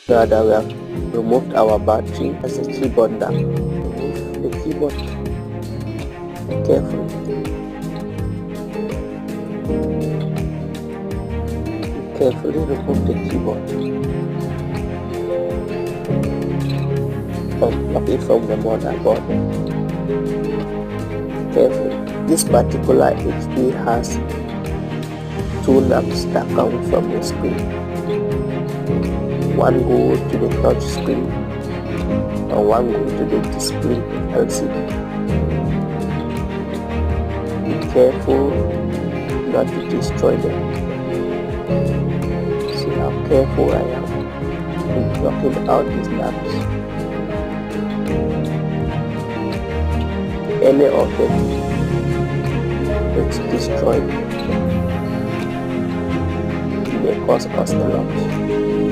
Now that we have removed our battery as a keyboard now, remove the keyboard carefully. Carefully remove the keyboard. Unplug it from the motherboard. Carefully. This particular HD has two knobs that come from the screen. One goes to the touch screen and one goes to the display LCD. Be careful not to destroy them. See how careful I am in blocking out these knobs. Any of them that's destroyed may cause us a lot.